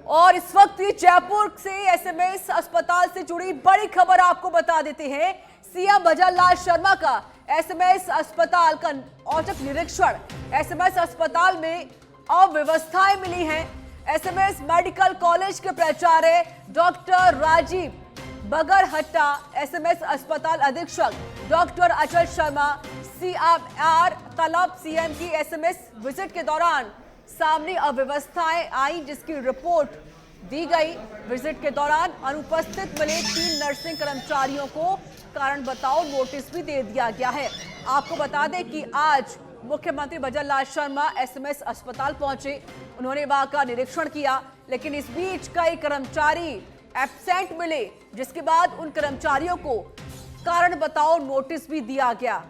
और इस वक्त ये जयपुर से एसएमएस अस्पताल से जुड़ी बड़ी खबर आपको बता देते हैं। सीएम भजनलाल शर्मा का एसएमएस अस्पताल का औचक निरीक्षण। एसएमएस अस्पताल में अव्यवस्थाएं मिली हैं। एसएमएस मेडिकल कॉलेज के प्राचार्य डॉक्टर राजीव बगरहट्टा, एसएमएस अस्पताल अधीक्षक डॉक्टर अचल शर्मा, सीएमआर तलब सीएम की एसएमएस विजिट के दौरान सामने अव्यवस्थाएं आई, जिसकी रिपोर्ट दी गई। विजिट के दौरान अनुपस्थित मिले 3 नर्सिंग कर्मचारियों को कारण बताओ नोटिस भी दे दिया गया है। आपको बता दें कि आज मुख्यमंत्री भजनलाल शर्मा एसएमएस अस्पताल पहुंचे, उन्होंने वहां का निरीक्षण किया, लेकिन इस बीच कई कर्मचारी एब्सेंट मिले, जिसके बाद उन कर्मचारियों को कारण बताओ नोटिस भी दिया गया।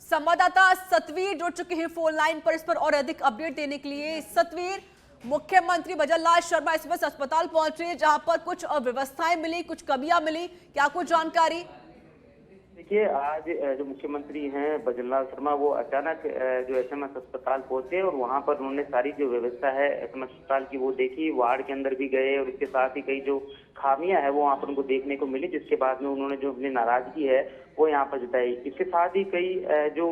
संवाददाता सतवीर जुड़ चुके हैं फोन लाइन पर, इस पर और अधिक अपडेट देने के लिए। सतवीर, मुख्यमंत्री भजनलाल शर्मा एसएमएस अस्पताल पहुंचे, जहां पर कुछ अव्यवस्थाएं मिली, कुछ कमियां मिली, क्या कुछ जानकारी? देखिए, आज जो मुख्यमंत्री हैं भजनलाल शर्मा, वो अचानक जो एसएमएस अस्पताल पहुंचे और वहां पर उन्होंने सारी जो व्यवस्था है एसएमएस अस्पताल की वो देखी, वार्ड के अंदर भी गए और इसके साथ ही कई जो खामियां है वो वहां पर उनको देखने को मिली, जिसके बाद में उन्होंने जो अपनी नाराजगी है वो यहाँ पर जताई। इसके साथ ही कई जो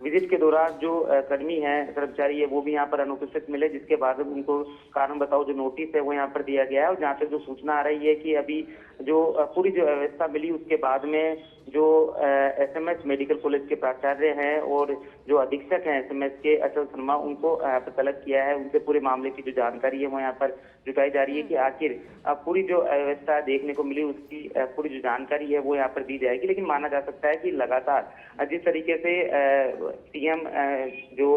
विजिट के दौरान जो कर्मी हैं, कर्मचारी है, वो भी यहाँ पर अनुपस्थित मिले, जिसके बाद उनको कारण बताओ जो नोटिस है वो यहाँ पर दिया गया है। और जहाँ तक जो सूचना आ रही है कि अभी जो पूरी जो व्यवस्था मिली उसके बाद में जो एसएमएस मेडिकल कॉलेज के प्राचार्य हैं और जो अधीक्षक हैं एसएमएस के अचल शर्मा, उनको यहाँ पर तलब किया है। उनसे पूरे मामले की जो जानकारी है वो यहाँ पर जुटाई जा रही है कि आखिर पूरी जो व्यवस्था देखने को मिली उसकी पूरी जो जानकारी है वो यहाँ पर दी जाएगी। लेकिन माना जा सकता है कि लगातार जिस तरीके से सीएम जो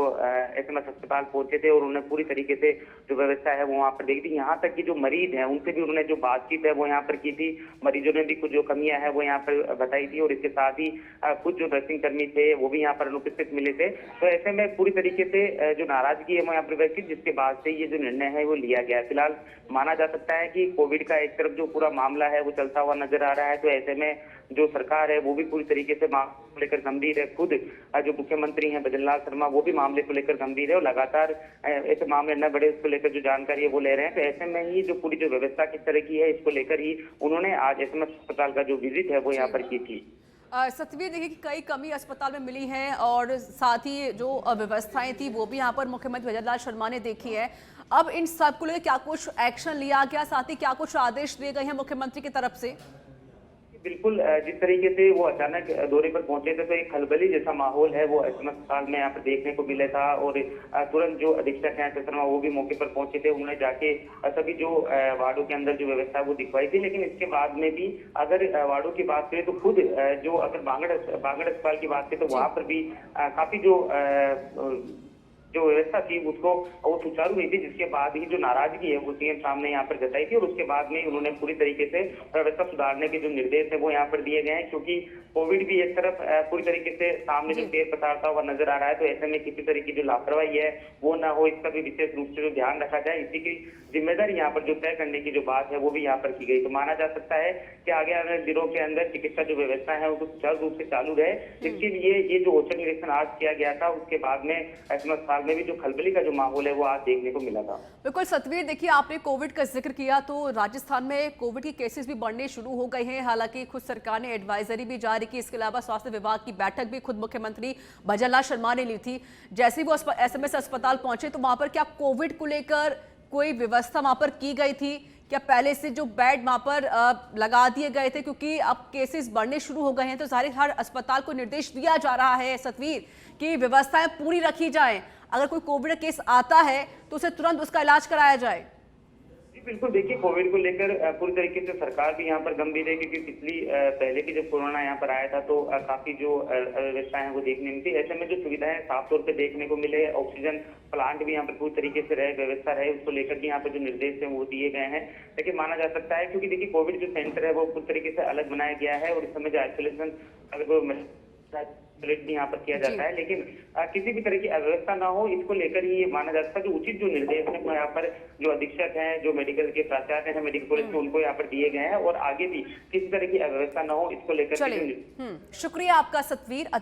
एसएमएस अस्पताल पहुंचे थे और उन्होंने पूरी तरीके से जो व्यवस्था है वो वहाँ पर देखी थी, यहाँ तक कि जो मरीज हैं उनसे भी उन्होंने जो बातचीत है वो यहाँ पर की थी। मरीजों ने भी कुछ जो कमियां है वो यहाँ पर बताई थी और इसके साथ ही कुछ जो नर्सिंग कर्मी थे वो भी यहाँ पर अनुपस्थित मिले थे। तो ऐसे में पूरी तरीके से जो नाराजगी है वो यहाँ पर व्यक्त की, जिसके बाद से ये जो निर्णय है वो लिया गया। फिलहाल माना जा सकता है कि कोविड का एक तरफ जो पूरा मामला है वो चलता हुआ नजर आ रहा है, तो ऐसे में जो सरकार है वो भी पूरी तरीके से मामले को लेकर गंभीर है। खुद जो मुख्यमंत्री हैं भजनलाल शर्मा वो भी मामले को लेकर गंभीर है और लगातार ऐसे मामले न बढ़े उसको लेकर जो जानकारी है वो ले रहे हैं। तो ऐसे में ही जो पूरी जो व्यवस्था किस तरह की है इसको लेकर ही उन्होंने आज एसएमएस अस्पताल का जो विजिट है वो यहाँ पर की थी। सतवीर, देखिए कि कई कमी अस्पताल में मिली है और साथ ही जो अव्यवस्थाएं थी वो भी यहाँ पर मुख्यमंत्री भजनलाल शर्मा ने देखी है। अब इन सब को लेकर क्या कुछ एक्शन लिया गया, साथ ही क्या कुछ आदेश दिए गए हैं मुख्यमंत्री की तरफ से? बिल्कुल, जिस तरीके से वो अचानक दौरे पर पहुंचे थे तो एक खलबली जैसा माहौल है वो एसएमएस अस्पताल में यहाँ पर देखने को मिला था और तुरंत जो अधीक्षक हैं शर्मा वो भी मौके पर पहुंचे थे। उन्होंने जाके सभी जो वार्डों के अंदर जो व्यवस्था है वो दिखवाई थी। लेकिन इसके बाद में भी अगर वार्डों की बात करें तो खुद जो अगर बांगड़ अस्पताल की बात करें तो वहां पर भी काफी जो व्यवस्था थी उसको वो सुचारू हुई थी, जिसके बाद ही जो नाराजगी है वो सीएम सामने यहाँ पर जताई थी और उसके बाद में उन्होंने पूरी तरीके से व्यवस्था सुधारने के जो निर्देश है वो यहाँ पर दिए गए हैं। क्योंकि कोविड भी एक तरफ पूरी तरीके से सामने जो तेज पसारता हुआ नजर आ रहा है, तो ऐसे में किसी तरह की जो लापरवाही है वो ना हो, इसका भी विशेष रूप से जो ध्यान रखा जाए, इसी की जिम्मेदारी यहाँ पर जो तय करने की जो बात है वो भी यहाँ पर की गई। तो माना जा सकता है कि आगे आने वाले दिनों के अंदर चिकित्सा जो व्यवस्था है वो सुचारू रूप से चालू रहे। इसके लिए ये जो औचक निरीक्षण आज किया गया था उसके बाद में एसएमएस अस्पताल में भी जो खलबली का जो माहौल है वो आज देखने को मिला था। बिल्कुल सतवीर, देखिए आपने कोविड का जिक्र किया तो राजस्थान में कोविड के केसेस भी बढ़ने शुरू हो गए हैं। हालांकि खुद सरकार ने एडवाइजरी भी जारी की, इसके अलावा स्वास्थ्य विभाग की बैठक भी खुद मुख्यमंत्री भजनलाल शर्मा ने ली थी। जैसे ही वो एसएमएस अस्पताल पहुंचे तो वहां पर क्या कोविड को लेकर कोई व्यवस्था वहां पर की गई थी? क्या पहले से जो बेड वहां पर लगा दिए गए थे? क्योंकि अब केसेस बढ़ने शुरू हो गए हैं तो जाहिर हर अस्पताल को निर्देश दिया जा रहा है सतवीर कि व्यवस्थाएं पूरी रखी जाएं, अगर कोई कोविड केस आता है तो उसे तुरंत उसका इलाज कराया जाए। बिल्कुल, देखिए कोविड को लेकर पूरी तरीके से सरकार भी यहाँ पर गंभीर है, क्योंकि पहले की जब कोरोना यहाँ पर आया था तो काफी जो व्यवस्थाएं हैं वो देखने में थी। ऐसे में जो सुविधाएं साफ तौर पे देखने को मिले, ऑक्सीजन प्लांट भी यहाँ पर पूरी तरीके से रहे, व्यवस्था रहे, उसको लेकर भी यहाँ पर जो निर्देश है वो दिए गए हैं। लेकिन माना जा सकता है क्योंकि देखिए कोविड जो सेंटर है वो पूरी तरीके से अलग बनाया गया है और इस समय जो आइसोलेशन भी यहाँ पर किया जाता है, लेकिन किसी भी तरह की अव्यवस्था ना हो इसको लेकर ही माना जाता है। जो उचित जो निर्देश है वो यहाँ पर जो अधीक्षक हैं, जो मेडिकल के प्राचार्य हैं मेडिकल कॉलेज के, उनको यहाँ पर दिए गए हैं और आगे भी किसी तरह की अव्यवस्था ना हो इसको लेकर। शुक्रिया आपका सतवीर।